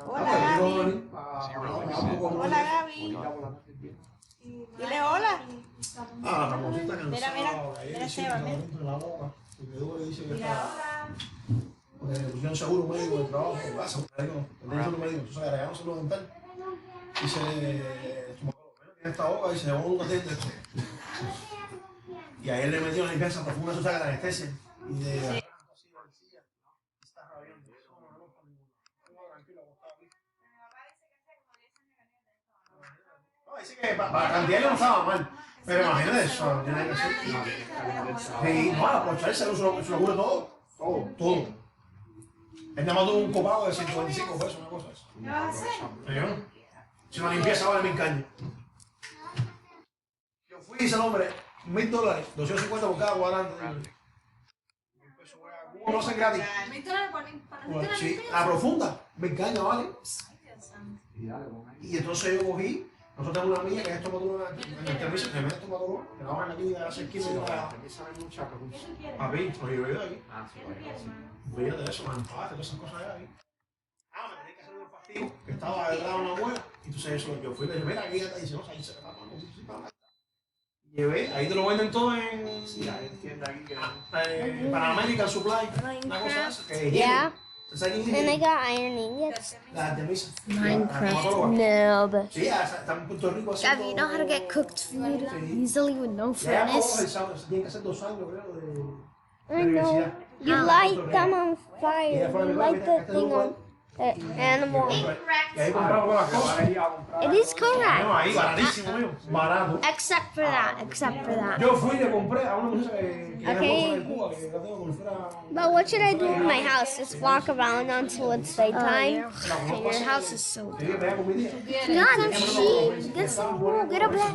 Hola, Gaby. Hola, Gaby. Dile hola. Mira, mira. Mira, Seba, mira. Mira, hola. Le pusieron seguro médico de trabajo, seguro médico, entonces agregaron seguro dental y se tiene esta boca y se llevó un paciente. Y a él le metieron en limpieza profunda, eso saca la anestesia. Y de está rabiando. No, dice que para cantidad no estaba mal. Pero imagínate eso, no tiene que ser. Sí, no, aprovecharse, se lo cubre todo. Todo. Él nada más tuvo un copago de 125 pesos, una cosa así. ¿Qué vas a hacer? Si una limpieza vale 1000 cañas. Yo fui y hice el hombre, $1000, 250 por cada cuadrante. ¿Cómo lo hacen gratis? $1000 para Sí, la profunda, 1000 cañas, ¿vale? Y entonces yo cogí, nosotros tenemos una amiga que es estomatóloga, en el servicio, que es estomatóloga, que trabaja en la clínica de hace 15 años. Papi, lo llevé de ahí. Fíjate de eso, manfaate, todas esas cosas de ahí. Me tenía que hacer un fastidio, que estaba al lado de una muela. Entonces eso, yo fui y le dije, mira, aquí está, y dice, no, ahí se está tomando. Llevé, ahí te lo venden todo en... Sí, hay tienda aquí que... para American Supply, una cosa esa, que Yeah. And I got iron ingots. La de misa. Minecraft noob. Sí, está en Puerto Rico haciendo... Gaby, you know how to get cooked food easily with no Ya furnace? tienen que hacer 2 años, creo, de I know. universidad. You light them on fire. You light the thing on the animal. Y ahí compramos las cosas. It is correct. No, ahí, baratísimo, mío. Barato. Except for that. Except for that. Yo fui y le compré a una muchacha que Okay. de Cuba, que la tengo como si fuera... But what should I do in my house? Just walk around until it's daytime? Okay, your house is so Sí, me da comida. God, sheep. Get some wool. Get a bed.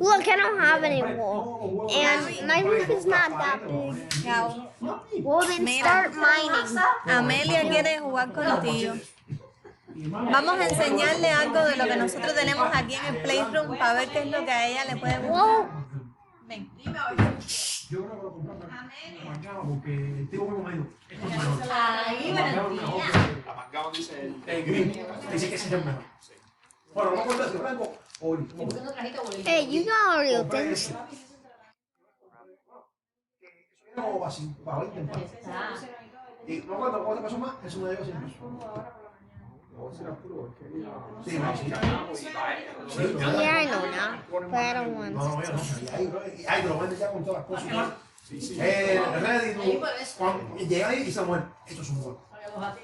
Look, I don't have any wool. And my roof is not that big. Chao. Well, then start mining. Amelia quiere jugar contigo. Vamos a enseñarle algo de lo que nosotros tenemos aquí en el playroom para ver qué es lo que a ella le puede gustar. Well, Ven. Yo creo que lo compramos mañana porque el tipo me dijo, esto es mejor. Ahí, Mejor que la mangaba, dice el green. Dice que ese es el mejor. Bueno, vamos a contar si blanco o hey, you got real things. como para 20 en paz. Y no cuánto pasó más, eso me dio 100 pesos. Sí, no, sí. Yeah, I know now, but I don't want No, to. no, y ahí te lo venden ya con todas las cosas. Reddit, cuando llega ahí y se muere. Estos son buenos.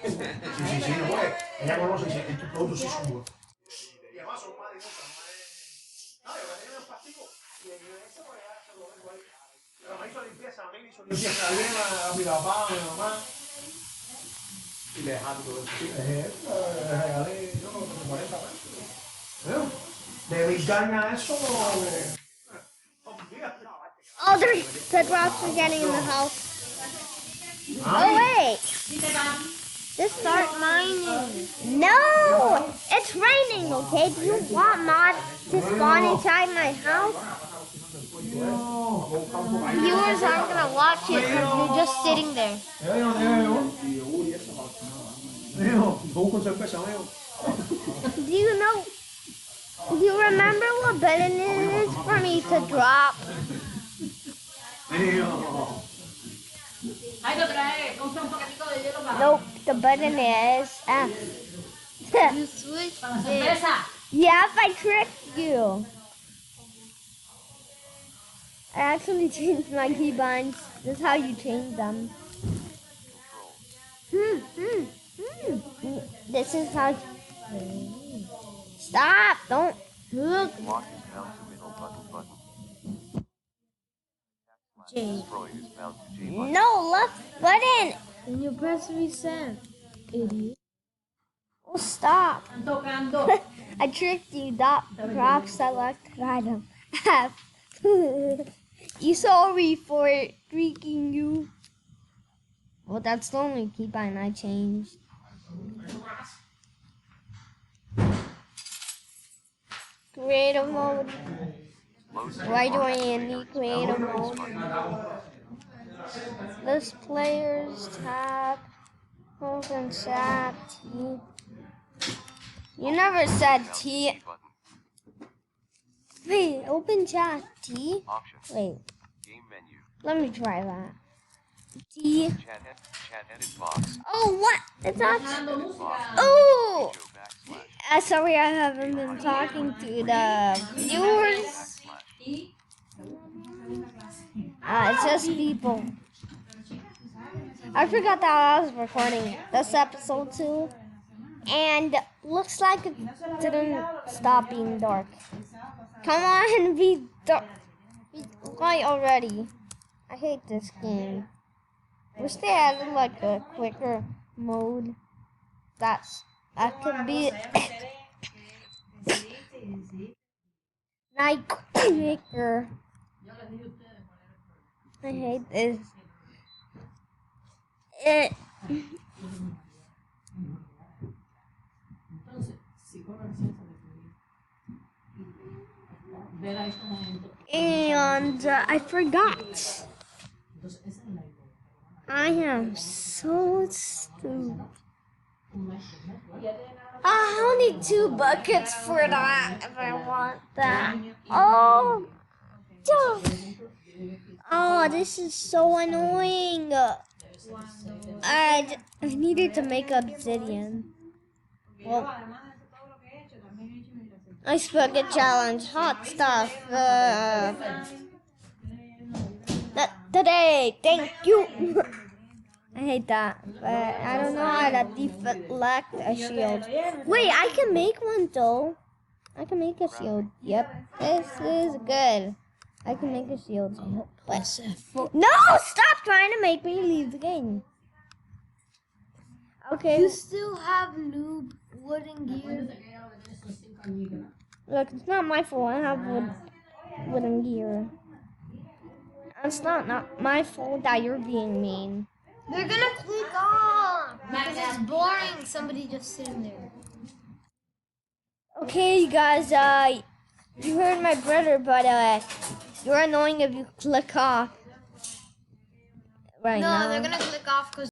Sí, no puede. Ella conoce y dice, estos productos sí son buenos. Y además son más de cosas, no es... No, yo tenía unos pasticos y eso pues ya se lo vengo ahí. Pero me hizo limpieza, a mí me hizo limpieza bien a mi papá, a mi mamá. Y le dejaron todo eso. Le regalé, yo creo que 40 pesos. De 1000 cañas a eso, Oh, the drops are getting in the house. Oh, wait. Just start mining. No! It's raining, okay? Do you want mods to spawn inside my house? Viewers aren't going to watch it because you're just sitting there. Do you remember what button it is for me to drop? Nope, the button is F. You switched it. Yep, I tricked you. I actually changed my keybinds. This is how you change them. This is how... Stop! Don't look. J. No, left button. And you press reset, idiot. Oh, stop. I tricked you. Drop selected item. You sorry for tricking you. Well, that's the only keybind I changed. Creative mode. Why do I need creative mode? List players tab. Open chat T. You never said T. Wait, open chat T. Wait. Let me try that. T. Oh, what? It's not. Oh! Sorry, I haven't been talking to the viewers. It's just people. I forgot that I was recording this episode too. And looks like it didn't stop being dark. Come on, be dark. Be light already. I hate this game. Wish they added like a quicker mode. That could be night quicker. I hate this. And I forgot. I am so stupid. I'll need 2 buckets for that if I want that. Oh, this is so annoying. I needed to make obsidian. Well, Ice bucket challenge, hot stuff. Today, thank you. I hate that, but I don't know how to deflect a shield. Wait, I can make one though. I can make a shield. Yep, this is good. I can make a shield. No, stop trying to make me leave the game. Okay. You still have noob wooden gear. Look, it's not my fault. I have wooden gear. It's not my fault that you're being mean. They're gonna click off because it's boring. Somebody just sitting there. Okay, you guys. You heard my brother, but you're annoying if you click off right now. No, they're gonna click off because